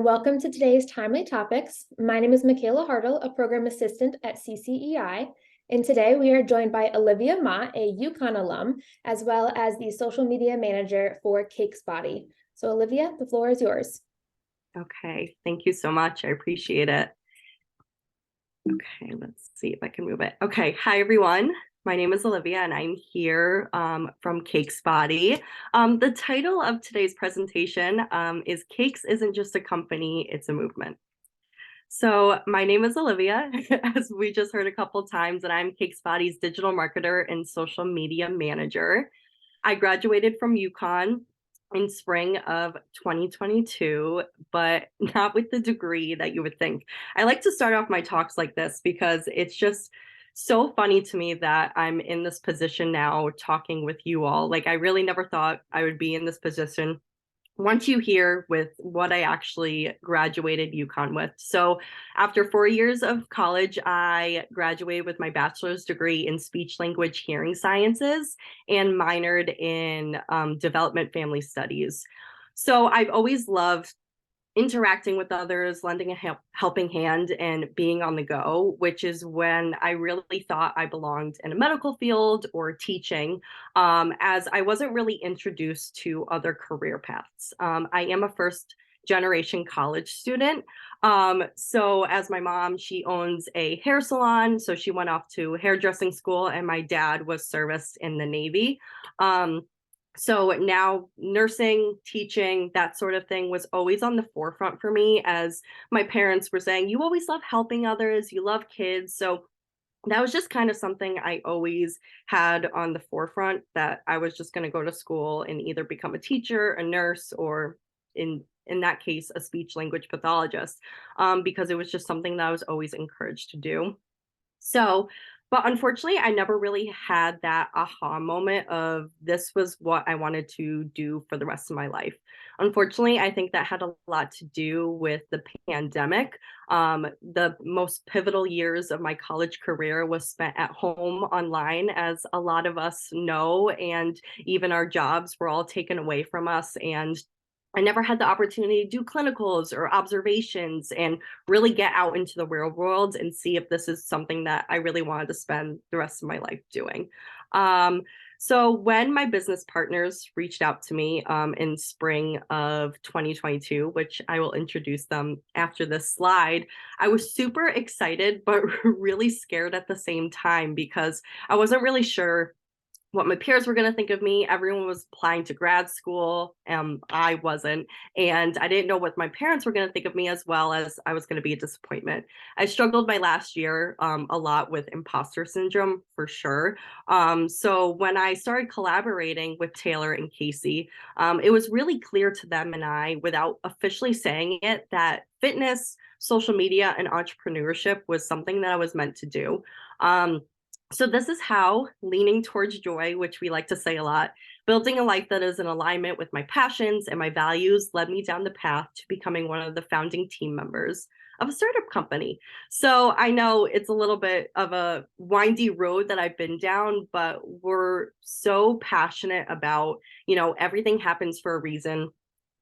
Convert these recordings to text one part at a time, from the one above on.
Welcome to today's Timely Topics. My name is Michaela Hartle, a program assistant at CCEI, and today we are joined by Olivia Ma, a UConn alum, as well as the social media manager for CAKES Body. So Olivia, the floor is yours. Okay, thank you so much. I appreciate it. Okay, let's see if I can move it. Okay, hi everyone. My name is Olivia and I'm here from CAKES Body. The title of today's presentation is Cakes Isn't Just a Company, It's a Movement. So my name is Olivia, as we just heard a couple times, and I'm CAKES Body's digital marketer and social media manager. I graduated from UConn in spring of 2022, but not with the degree that you would think. I like to start off my talks like this because it's just so funny to me that I'm in this position now talking with you all. Like, I really never thought I would be in this position once you hear with what I actually graduated UConn with. So after 4 years of college, I graduated with my bachelor's degree in speech language hearing sciences and minored in development family studies. So I've always loved interacting with others, lending a helping hand, and being on the go, which is when I really thought I belonged in a medical field or teaching, as I wasn't really introduced to other career paths. I am a first generation college student. So as my mom, she owns a hair salon, so she went off to hairdressing school, and my dad was serviced in the Navy. So now nursing, teaching, that sort of thing was always on the forefront for me, as my parents were saying, you always love helping others, you love kids. So that was just kind of something I always had on the forefront, that I was just going to go to school and either become a teacher, a nurse, or in that case, a speech language pathologist, because it was just something that I was always encouraged to do. So, but unfortunately, I never really had that aha moment of this was what I wanted to do for the rest of my life. Unfortunately, I think that had a lot to do with the pandemic. The most pivotal years of my college career was spent at home online, as a lot of us know, and even our jobs were all taken away from us. And I never had the opportunity to do clinicals or observations and really get out into the real world and see if this is something that I really wanted to spend the rest of my life doing. So when my business partners reached out to me in spring of 2022, which I will introduce them after this slide, I was super excited, but really scared at the same time, because I wasn't really sure what my peers were going to think of me. Everyone was applying to grad school. I wasn't. And I didn't know what my parents were going to think of me, as well as I was going to be a disappointment. I struggled my last year a lot with imposter syndrome, for sure. So when I started collaborating with Taylor and Casey, it was really clear to them and I, without officially saying it, that fitness, social media, and entrepreneurship was something that I was meant to do. So this is how leaning towards joy, which we like to say a lot, building a life that is in alignment with my passions and my values, led me down the path to becoming one of the founding team members of a startup company. So I know it's a little bit of a windy road that I've been down, but we're so passionate about, everything happens for a reason.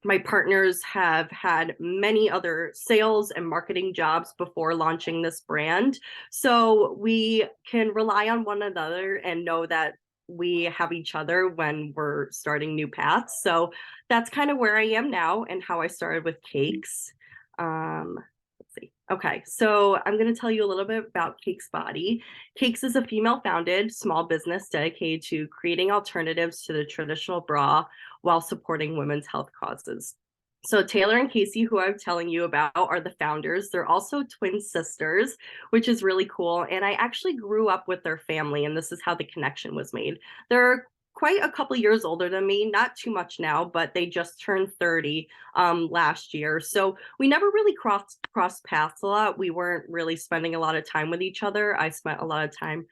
My partners have had many other sales and marketing jobs before launching this brand. So we can rely on one another and know that we have each other when we're starting new paths. So that's kind of where I am now and how I started with Cakes. Let's see. Okay, so I'm going to tell you a little bit about Cakes Body. Cakes is a female-founded small business dedicated to creating alternatives to the traditional bra while supporting women's health causes. So Taylor and Casey, who I'm telling you about, are the founders. They're also twin sisters, which is really cool. And I actually grew up with their family, and this is how the connection was made. They're quite a couple years older than me, not too much now, but they just turned 30 last year. So we never really crossed paths a lot. We weren't really spending a lot of time with each other. I spent a lot of time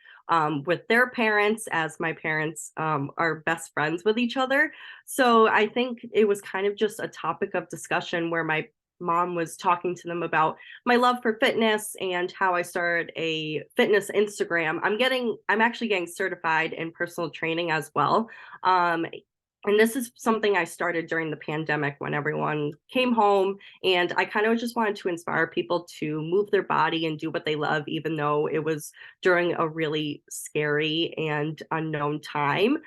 with their parents, as my parents are best friends with each other. So I think it was kind of just a topic of discussion where my mom was talking to them about my love for fitness and how I started a fitness Instagram. I'm actually getting certified in personal training as well. And this is something I started during the pandemic when everyone came home. And I kind of just wanted to inspire people to move their body and do what they love, even though it was during a really scary and unknown time.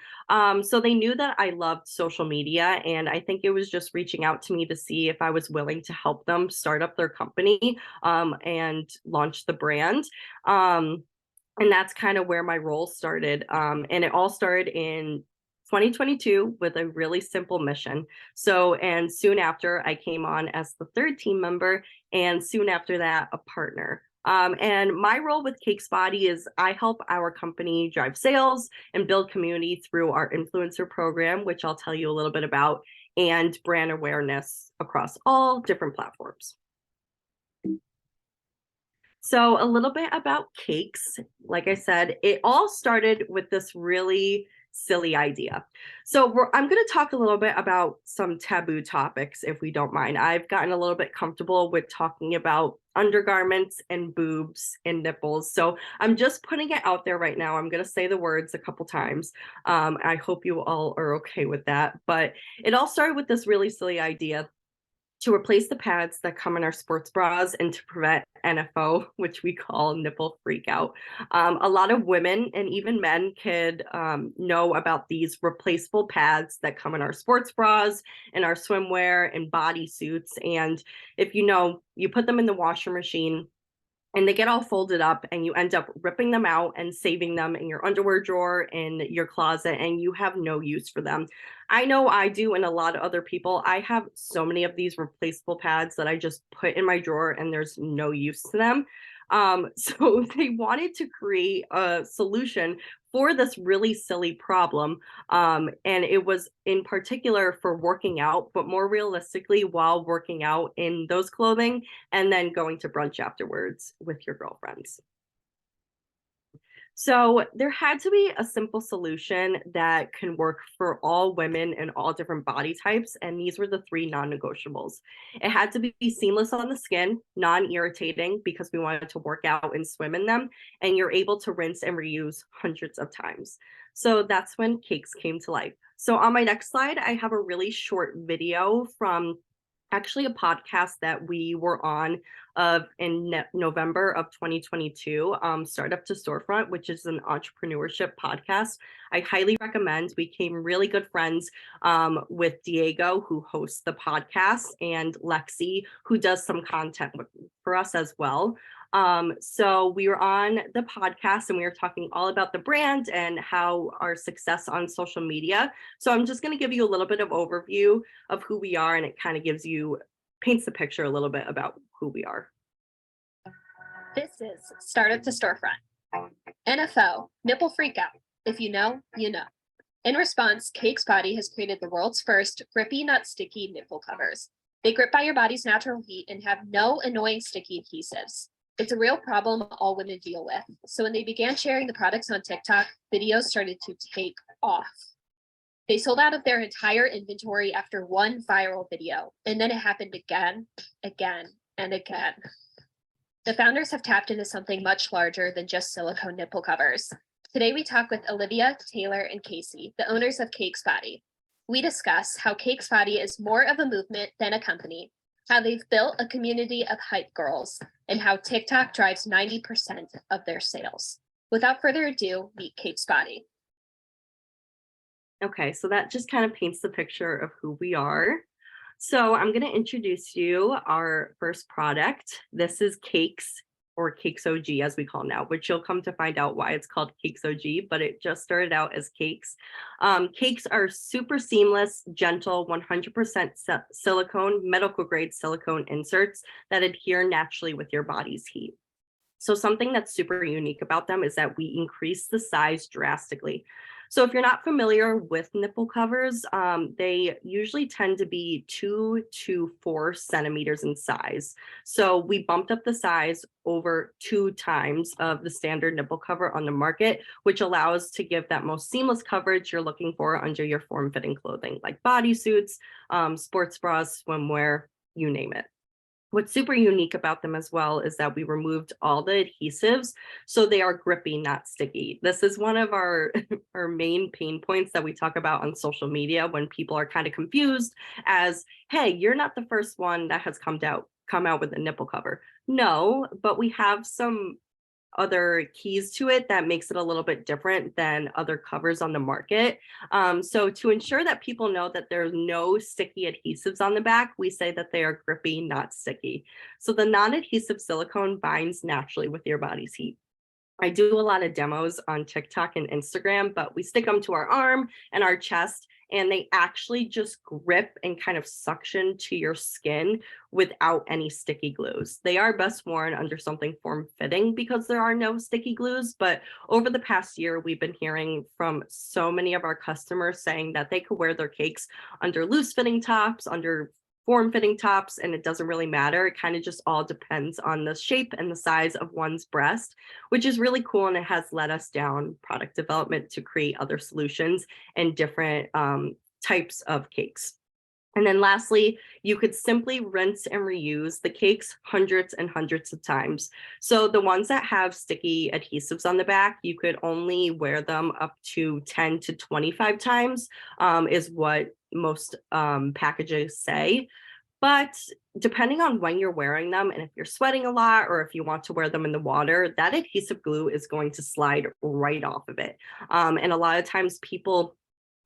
So they knew that I loved social media. And I think it was just reaching out to me to see if I was willing to help them start up their company and launch the brand. And that's kind of where my role started. And it all started in 2022 with a really simple mission. So, and soon after, I came on as the third team member, and soon after that, a partner. And my role with Cakes Body is I help our company drive sales and build community through our influencer program, which I'll tell you a little bit about, and brand awareness across all different platforms. So a little bit about cakes. Like I said, it all started with this really silly idea. So I'm going to talk a little bit about some taboo topics, if we don't mind. I've gotten a little bit comfortable with talking about undergarments and boobs and nipples. So I'm just putting it out there right now. I'm going to say the words a couple times. I hope you all are okay with that. But it all started with this really silly idea to replace the pads that come in our sports bras and to prevent NFO, which we call nipple freakout. A lot of women and even men could know about these replaceable pads that come in our sports bras, in our swimwear, and bodysuits. And if you know, you put them in the washer machine, and they get all folded up and you end up ripping them out and saving them in your underwear drawer in your closet, and you have no use for them. I know I do, and a lot of other people. I have so many of these replaceable pads that I just put in my drawer and there's no use to them. So they wanted to create a solution for this really silly problem. And it was in particular for working out, but more realistically, while working out in those clothing and then going to brunch afterwards with your girlfriends. So there had to be a simple solution that can work for all women and all different body types. And these were the three non-negotiables. It had to be seamless on the skin, non-irritating because we wanted to work out and swim in them. And you're able to rinse and reuse hundreds of times. So that's when Cakes came to life. So on my next slide, I have a really short video from actually a podcast that we were on in November of 2022, Startup to Storefront, which is an entrepreneurship podcast. I highly recommend. We became really good friends with Diego, who hosts the podcast, and Lexi, who does some content for us as well. So we were on the podcast and we were talking all about the brand and how our success on social media. So I'm just going to give you a little bit of overview of who we are, and it kind of paints the picture a little bit about who we are. This is Startup to Storefront. NFO, nipple freakout. If you know, you know. In response, Cakes Body has created the world's first grippy, not sticky nipple covers. They grip by your body's natural heat and have no annoying sticky adhesives. It's a real problem all women deal with. So when they began sharing the products on TikTok, videos started to take off. They sold out of their entire inventory after one viral video, and then it happened again, and again. The founders have tapped into something much larger than just silicone nipple covers. Today we talk with Olivia, Taylor, and Casey, the owners of Cakes Body. We discuss how Cakes Body is more of a movement than a company, how they've built a community of hype girls, and how TikTok drives 90% of their sales. Without further ado, meet Cakes Body. Okay, so that just kind of paints the picture of who we are. So I'm going to introduce you our first product. This is Cakes, or Cakes OG as we call now, which you'll come to find out why it's called Cakes OG, but it just started out as Cakes. Cakes are super seamless, gentle, 100% silicone, medical grade silicone inserts that adhere naturally with your body's heat. So something that's super unique about them is that we increase the size drastically. So if you're not familiar with nipple covers, they usually tend to be 2 to 4 centimeters in size. So we bumped up the size over 2 times of the standard nipple cover on the market, which allows to give that most seamless coverage you're looking for under your form-fitting clothing, like bodysuits, sports bras, swimwear, you name it. What's super unique about them as well is that we removed all the adhesives, so they are grippy, not sticky. This is one of our our main pain points that we talk about on social media when people are kind of confused as, hey, you're not the first one that has come out with a nipple cover. No, but we have some other keys to it that makes it a little bit different than other covers on the market. So to ensure that people know that there's no sticky adhesives on the back, we say that they are grippy, not sticky. So the non-adhesive silicone binds naturally with your body's heat. I do a lot of demos on TikTok and Instagram, but we stick them to our arm and our chest, and they actually just grip and kind of suction to your skin without any sticky glues. They are best worn under something form-fitting because there are no sticky glues, but over the past year, we've been hearing from so many of our customers saying that they could wear their cakes under loose-fitting tops, under form-fitting tops, and it doesn't really matter. It kind of just all depends on the shape and the size of one's breast, which is really cool. And it has led us down product development to create other solutions and different types of cakes. And then lastly, you could simply rinse and reuse the cakes hundreds and hundreds of times. So the ones that have sticky adhesives on the back, you could only wear them up to 10 to 25 times, is what most packages say. But depending on when you're wearing them, and if you're sweating a lot, or if you want to wear them in the water, that adhesive glue is going to slide right off of it. And a lot of times people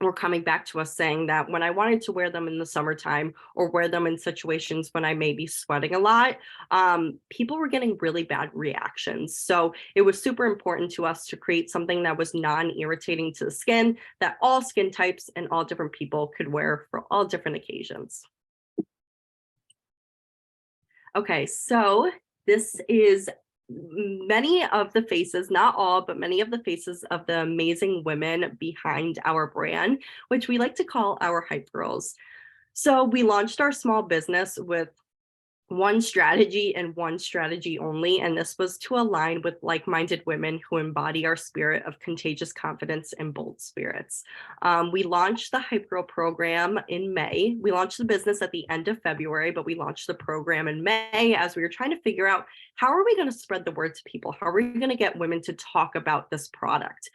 were coming back to us saying that when I wanted to wear them in the summertime or wear them in situations when I may be sweating a lot, people were getting really bad reactions. So it was super important to us to create something that was non-irritating to the skin, that all skin types and all different people could wear for all different occasions. Okay, so this is many of the faces, not all, but many of the faces of the amazing women behind our brand, which we like to call our hype girls. So we launched our small business with one strategy and one strategy only, and this was to align with like-minded women who embody our spirit of contagious confidence and bold spirits. We launched the Hype Girl program in May. We launched the business at the end of February, but we launched the program in May as we were trying to figure out, how are we going to spread the word to people? How are we going to get women to talk about this product?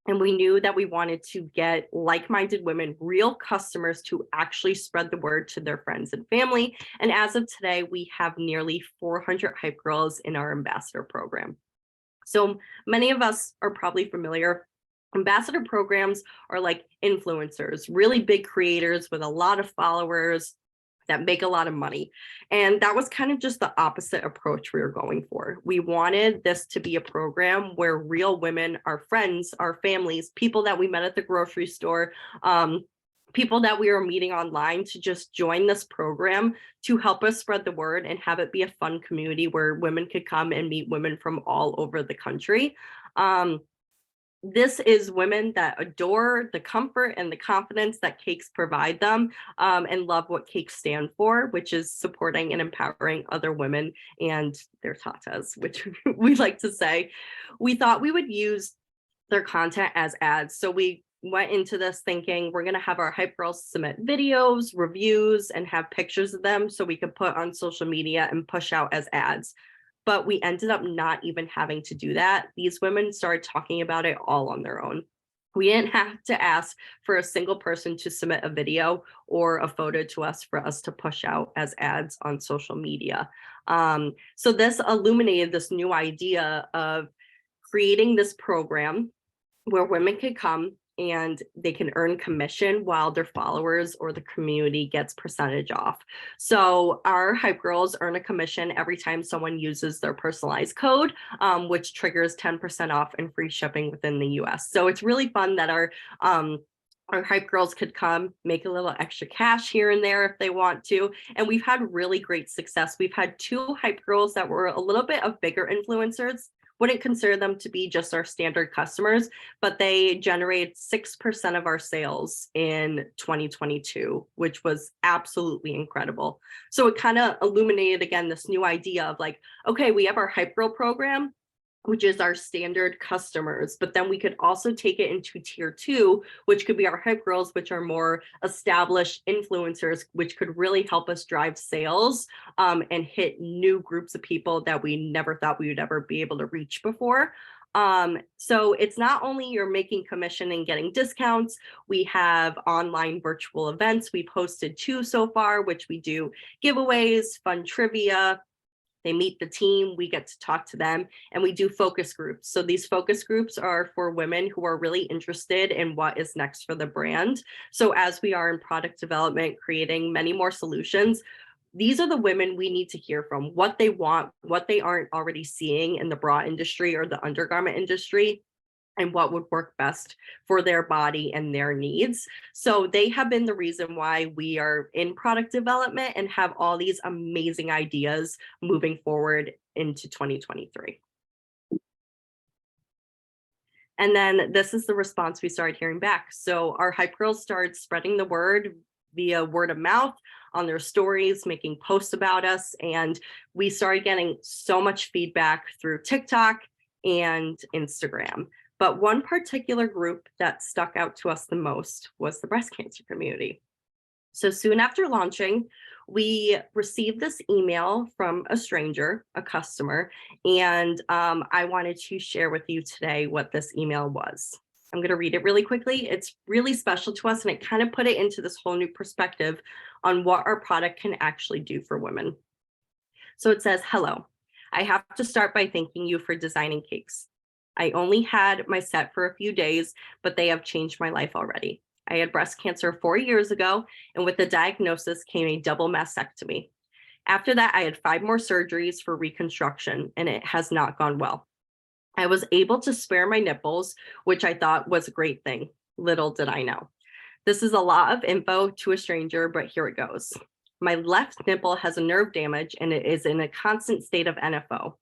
And we knew that we wanted to get like-minded women, real customers, to actually spread the word to their friends and family. And as of today, we have nearly 400 Hype Girls in our ambassador program. So many of us are probably familiar. Ambassador programs are like influencers, really big creators with a lot of followers that make a lot of money. And that was kind of just the opposite approach we were going for. We wanted this to be a program where real women, our friends, our families, people that we met at the grocery store, people that we were meeting online, to just join this program to help us spread the word and have it be a fun community where women could come and meet women from all over the country. This is women that adore the comfort and the confidence that cakes provide them, and love what cakes stand for, which is supporting and empowering other women and their tatas, which we like to say. We thought we would use their content as ads. So we went into this thinking we're going to have our hype girls submit videos, reviews, and have pictures of them so we could put on social media and push out as ads. But we ended up not even having to do that. These women started talking about it all on their own. We didn't have to ask for a single person to submit a video or a photo to us for us to push out as ads on social media. So this illuminated this new idea of creating this program where women could come and they can earn commission while their followers or the community gets percentage off. So our hype girls earn a commission every time someone uses their personalized code, which triggers 10% off and free shipping within the US. So it's really fun that our hype girls could come, make a little extra cash here and there if they want to. And we've had really great success. We've had 2 hype girls that were a little bit of bigger influencers. Wouldn't consider them to be just our standard customers, but they generated 6% of our sales in 2022, which was absolutely incredible. So it kind of illuminated again this new idea of like, okay, we have our Hype Girl program. which is our standard customers. But then we could also take it into tier 2, which could be our hype girls, which are more established influencers, which could really help us drive sales and hit new groups of people that we never thought we would ever be able to reach before. So it's not only you're making commission and getting discounts, we have online virtual events. We've hosted 2 so far, which we do giveaways, fun trivia. They meet the team, we get to talk to them, and we do focus groups. So these focus groups are for women who are really interested in what is next for the brand. So as we are in product development, creating many more solutions, these are the women we need to hear from, what they want, what they aren't already seeing in the bra industry or the undergarment industry, and what would work best for their body and their needs. So they have been the reason why we are in product development and have all these amazing ideas moving forward into 2023. And then this is the response we started hearing back. So our hype girls started spreading the word via word of mouth on their stories, making posts about us. And we started getting so much feedback through TikTok and Instagram. But one particular group that stuck out to us the most was the breast cancer community. So soon after launching, we received this email from a stranger, a customer, and I wanted to share with you today what this email was. I'm going to read it really quickly. It's really special to us, and it kind of put it into this whole new perspective on what our product can actually do for women. So it says, "Hello, I have to start by thanking you for designing cakes. I only had my set for a few days, but they have changed my life already. I had breast cancer 4 years ago, and with the diagnosis came a double mastectomy. After that, I had 5 more surgeries for reconstruction, and it has not gone well. I was able to spare my nipples, which I thought was a great thing. Little did I know. This is a lot of info to a stranger, but here it goes. My left nipple has a nerve damage, and it is in a constant state of NFO.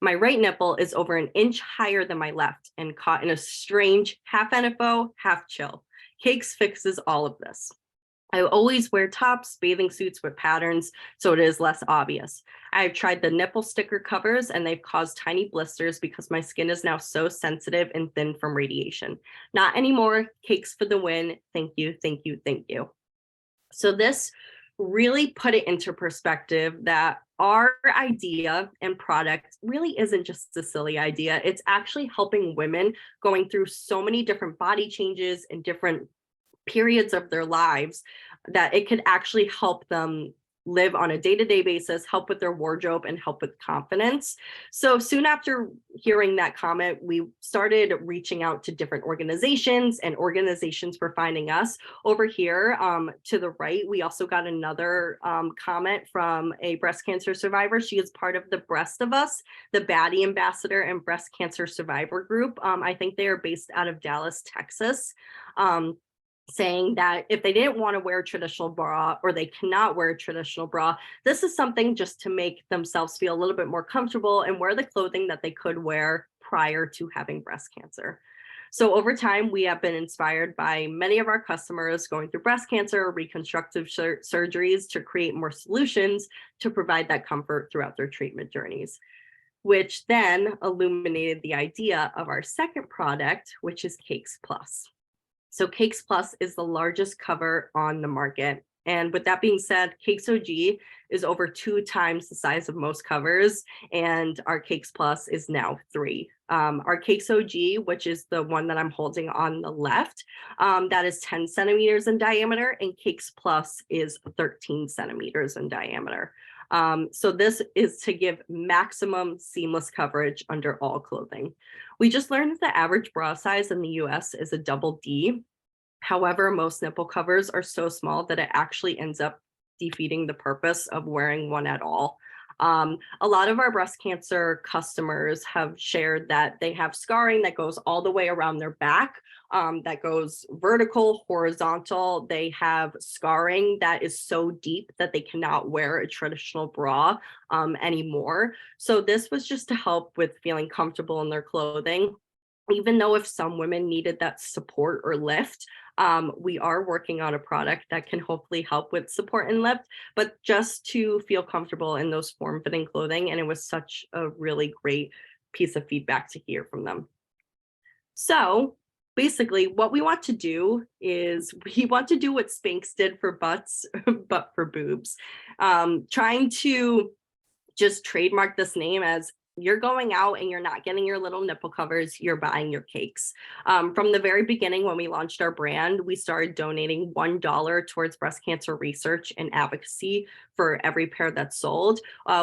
My right nipple is over an inch higher than my left and caught in a strange half NFO, half chill. Cakes fixes all of this. I always wear tops, bathing suits with patterns, so it is less obvious. I've tried the nipple sticker covers and they've caused tiny blisters because my skin is now so sensitive and thin from radiation. Not anymore. Cakes for the win. Thank you, thank you, thank you." So this really put it into perspective that our idea and product really isn't just a silly idea. It's actually helping women going through so many different body changes and different periods of their lives that it could actually help them live on a day-to-day basis, help with their wardrobe, and help with confidence. So soon after hearing that comment, we started reaching out to different organizations, and organizations were finding us. Over here to the right, we also got another comment from a breast cancer survivor. She is part of the Breast of Us, the Baddie Ambassador and Breast Cancer Survivor Group. I think they are based out of Dallas, Texas. Saying that if they didn't want to wear a traditional bra or they cannot wear a traditional bra, this is something just to make themselves feel a little bit more comfortable and wear the clothing that they could wear prior to having breast cancer. So over time, we have been inspired by many of our customers going through breast cancer or reconstructive surgeries to create more solutions to provide that comfort throughout their treatment journeys, which then illuminated the idea of our second product, which is Cakes Plus. So Cakes Plus is the largest cover on the market. And with that being said, Cakes OG is over 2 times the size of most covers, and our Cakes Plus is now 3. Our Cakes OG, which is the one that I'm holding on the left, that is 10 centimeters in diameter, and Cakes Plus is 13 centimeters in diameter. So this is to give maximum seamless coverage under all clothing. We just learned that the average bra size in the US is a double D. However, most nipple covers are so small that it actually ends up defeating the purpose of wearing one at all. A lot of our breast cancer customers have shared that they have scarring that goes all the way around their back, that goes vertical, horizontal. They have scarring that is so deep that they cannot wear a traditional bra anymore. So this was just to help with feeling comfortable in their clothing. Even though if some women needed that support or lift, we are working on a product that can hopefully help with support and lift, but just to feel comfortable in those form-fitting clothing. And it was such a really great piece of feedback to hear from them. So basically what we want to do is we want to do what Spanx did for butts, but for boobs. Trying to just trademark this name as you're going out and you're not getting your little nipple covers, you're buying your cakes. From the very beginning, when we launched our brand, we started donating $1 towards breast cancer research and advocacy for every pair that's sold.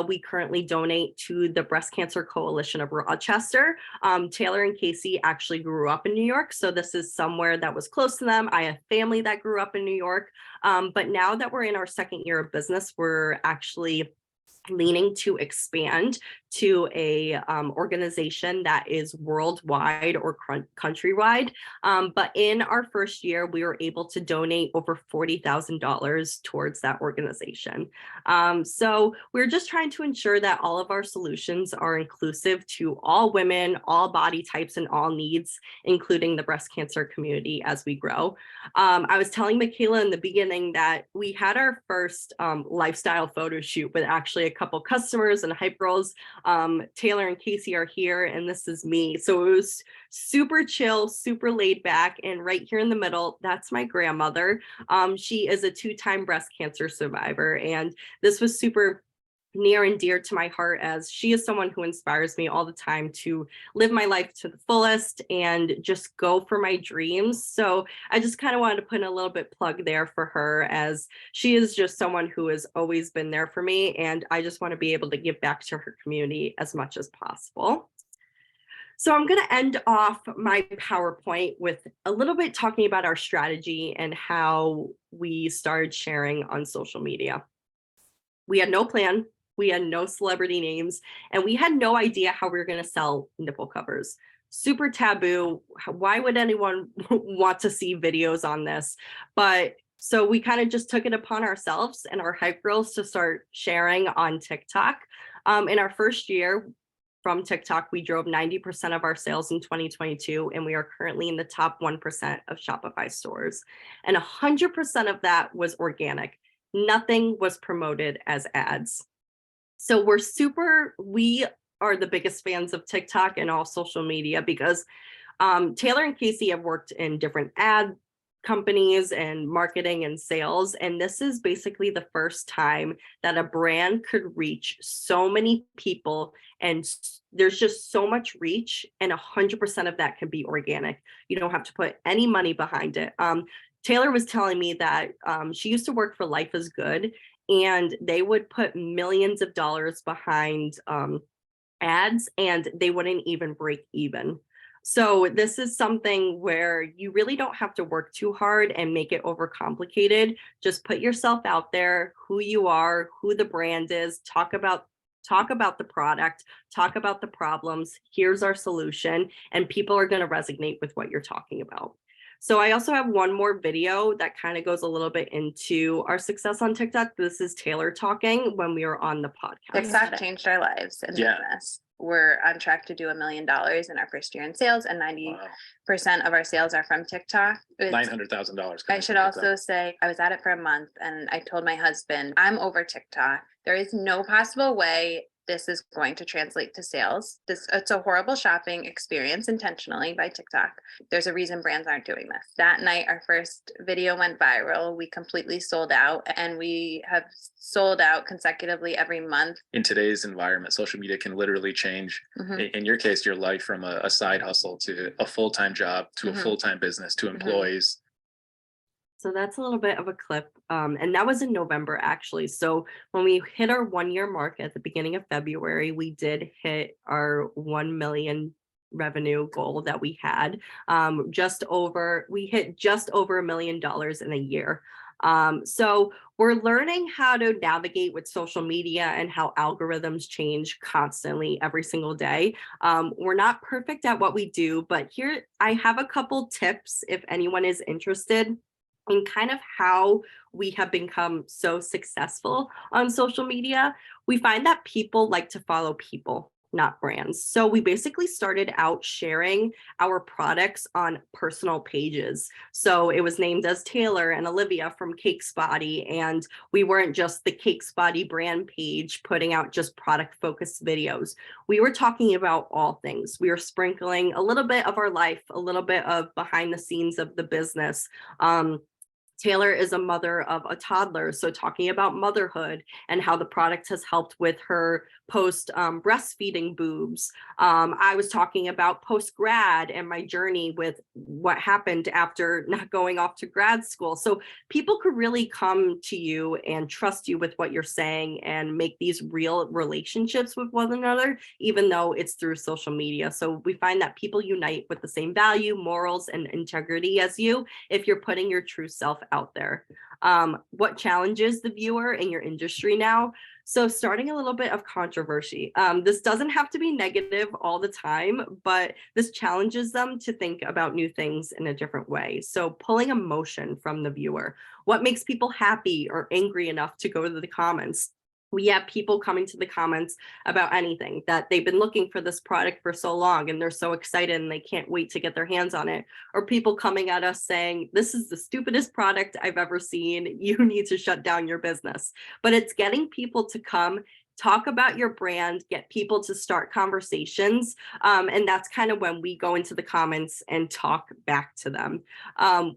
We currently donate to the Breast Cancer Coalition of Rochester. Taylor and Casey actually grew up in New York, so this is somewhere that was close to them. I have family that grew up in New York, but now that we're in our second year of business, we're actually leaning to expand to a organization that is worldwide or countrywide. But in our first year, we were able to donate over $40,000 towards that organization. So we're just trying to ensure that all of our solutions are inclusive to all women, all body types, and all needs, including the breast cancer community as we grow. I was telling Michaela in the beginning that we had our first lifestyle photo shoot with actually a couple customers and hype girls. Taylor and Casey are here, and this is me. So it was super chill, super laid back. And right here in the middle, that's my grandmother. She is a 2-time breast cancer survivor. And this was super near and dear to my heart, as she is someone who inspires me all the time to live my life to the fullest and just go for my dreams. So I just kind of wanted to put in a little bit plug there for her, as she is just someone who has always been there for me, and I just want to be able to give back to her community as much as possible. So I'm going to end off my PowerPoint with a little bit talking about our strategy and how we started sharing on social media. We had no plan. We had no celebrity names, and we had no idea how we were going to sell nipple covers. Super taboo. Why would anyone want to see videos on this? But so we kind of just took it upon ourselves and our hype girls to start sharing on TikTok. In our first year from TikTok, we drove 90% of our sales in 2022, and we are currently in the top 1% of Shopify stores. And 100% of that was organic. Nothing was promoted as ads. So we are the biggest fans of TikTok and all social media, because Taylor and Casey have worked in different ad companies and marketing and sales. And this is basically the first time that a brand could reach so many people, and there's just so much reach, and 100% of that can be organic. You don't have to put any money behind it. Taylor was telling me that she used to work for Life is Good, and they would put millions of dollars behind ads, and they wouldn't even break even. So this is something where you really don't have to work too hard and make it overcomplicated. Just put yourself out there, who you are, who the brand is, talk about the product, talk about the problems. Here's our solution, and people are going to resonate with what you're talking about. So I also have one more video that kind of goes a little bit into our success on TikTok. This is Taylor talking when we were on the podcast. TikTok changed our lives in business. We're on track to do $1 million in our first year in sales, and 90% of our sales are from TikTok. $900,000. I should also say I was at it for a month, and I told my husband, I'm over TikTok. There is no possible way this is going to translate to sales. It's a horrible shopping experience intentionally by TikTok. There's a reason brands aren't doing this. That night, our first video went viral. We completely sold out, and we have sold out consecutively every month. In today's environment, social media can literally change, in your case, your life from a side hustle to a full-time job, to a full-time business, to employees. So that's a little bit of a clip. And that was in November, actually. So when we hit our 1-year mark at the beginning of February, we did hit our 1 million revenue goal that we had. We hit just over $1 million in a year. So we're learning how to navigate with social media and how algorithms change constantly every single day. We're not perfect at what we do, but here I have a couple tips if anyone is interested in kind of how we have become so successful on social media. We find that people like to follow people, not brands. So we basically started out sharing our products on personal pages. So it was named as Taylor and Olivia from Cakes Body, and we weren't just the Cakes Body brand page putting out just product focused videos. We were talking about all things. We were sprinkling a little bit of our life, a little bit of behind the scenes of the business. Taylor is a mother of a toddler, so talking about motherhood and how the product has helped with her post breastfeeding boobs. I was talking about post grad and my journey with what happened after not going off to grad school. So people could really come to you and trust you with what you're saying and make these real relationships with one another, even though it's through social media. So we find that people unite with the same value, morals, and integrity as you if you're putting your true self out there. What challenges the viewer in your industry now? So starting a little bit of controversy. This doesn't have to be negative all the time, but this challenges them to think about new things in a different way. So pulling emotion from the viewer. What makes people happy or angry enough to go to the comments? We have people coming to the comments about anything, that they've been looking for this product for so long and they're so excited and they can't wait to get their hands on it. Or people coming at us saying, this is the stupidest product I've ever seen. You need to shut down your business. But it's getting people to come talk about your brand, get people to start conversations. And that's kind of when we go into the comments and talk back to them.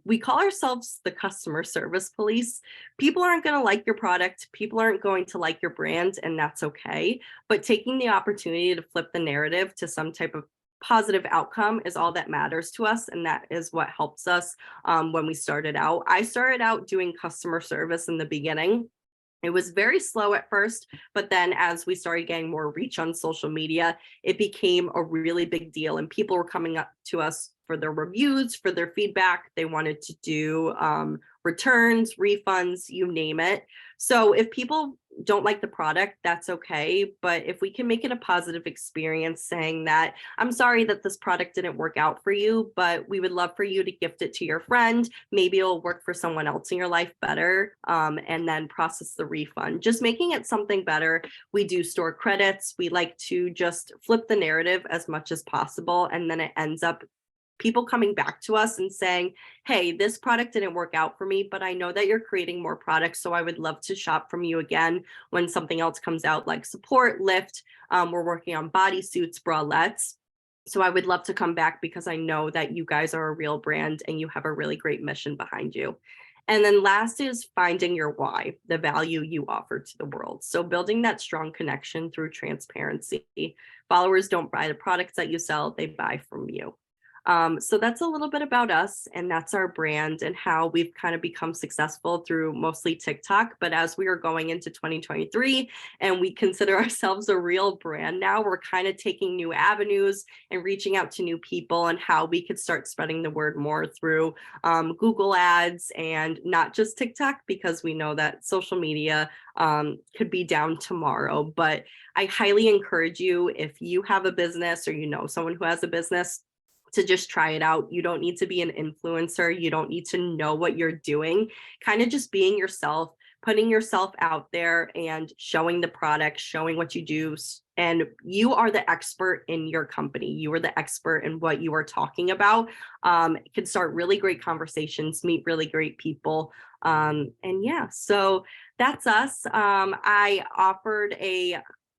We call ourselves the customer service police. People aren't going to like your product. People aren't going to like your brand, and that's okay. But taking the opportunity to flip the narrative to some type of positive outcome is all that matters to us. And that is what helps us when we started out. I started out doing customer service in the beginning. It was very slow at first, but then as we started getting more reach on social media, it became a really big deal. And people were coming up to us for their reviews, for their feedback. They wanted to do returns, refunds, you name it. So if people don't like the product, that's okay. But if we can make it a positive experience saying that, I'm sorry that this product didn't work out for you, but we would love for you to gift it to your friend. Maybe it'll work for someone else in your life better, and then process the refund. Just making it something better. We do store credits. We like to just flip the narrative as much as possible. And then it ends up people coming back to us and saying, hey, this product didn't work out for me, but I know that you're creating more products, so I would love to shop from you again when something else comes out, like support, lift. We're working on bodysuits, bralettes. So I would love to come back because I know that you guys are a real brand and you have a really great mission behind you. And then last is finding your why, the value you offer to the world. So building that strong connection through transparency. Followers don't buy the products that you sell, they buy from you. So that's a little bit about us, and that's our brand and how we've kind of become successful through mostly TikTok. But as we are going into 2023 and we consider ourselves a real brand now, we're kind of taking new avenues and reaching out to new people and how we could start spreading the word more through Google ads and not just TikTok, because we know that social media could be down tomorrow. But I highly encourage you, if you have a business or you know someone who has a business, to just try it out. You don't need to be an influencer. You don't need to know what you're doing. Kind of just being yourself, putting yourself out there and showing the product, showing what you do. And you are the expert in your company. You are the expert in what you are talking about. It can start really great conversations, meet really great people. And yeah, so that's us. I offered a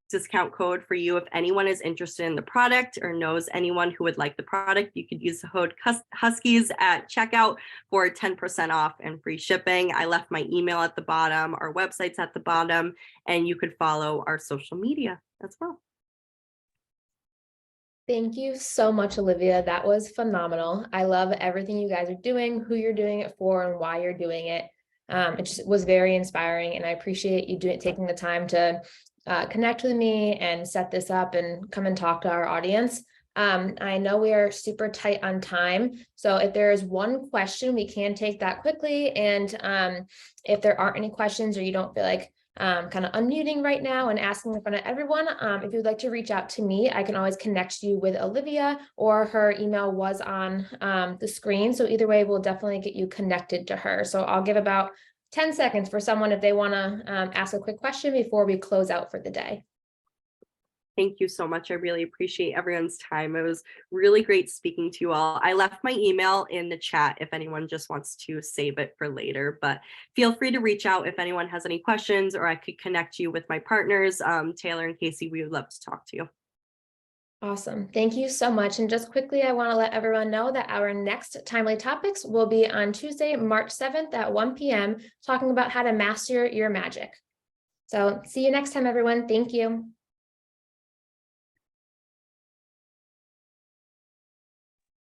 discount code for you if anyone is interested in the product or knows anyone who would like the product. You could use the code Huskies at checkout for 10% off and free shipping. I left my email at the bottom, our website's at the bottom, and you could follow our social media as well. Thank you so much, Olivia. That was phenomenal. I love everything you guys are doing, who you're doing it for, and why you're doing it. It just was very inspiring, and I appreciate you taking the time to connect with me and set this up and come and talk to our audience. I know we are super tight on time, so if there is one question, we can take that quickly. And if there aren't any questions or you don't feel like kind of unmuting right now and asking in front of everyone, if you'd like to reach out to me, I can always connect you with Olivia, or her email was on the screen. So either way, we'll definitely get you connected to her. So I'll give about 10 seconds for someone if they want to ask a quick question before we close out for the day. Thank you so much. I really appreciate everyone's time. It was really great speaking to you all. I left my email in the chat if anyone just wants to save it for later, but feel free to reach out if anyone has any questions, or I could connect you with my partners, Taylor and Casey. We would love to talk to you. Awesome. Thank you so much. And just quickly, I want to let everyone know that our next Timely Topics will be on Tuesday, March 7th at 1 p.m., talking about how to master your magic. So see you next time, everyone. Thank you.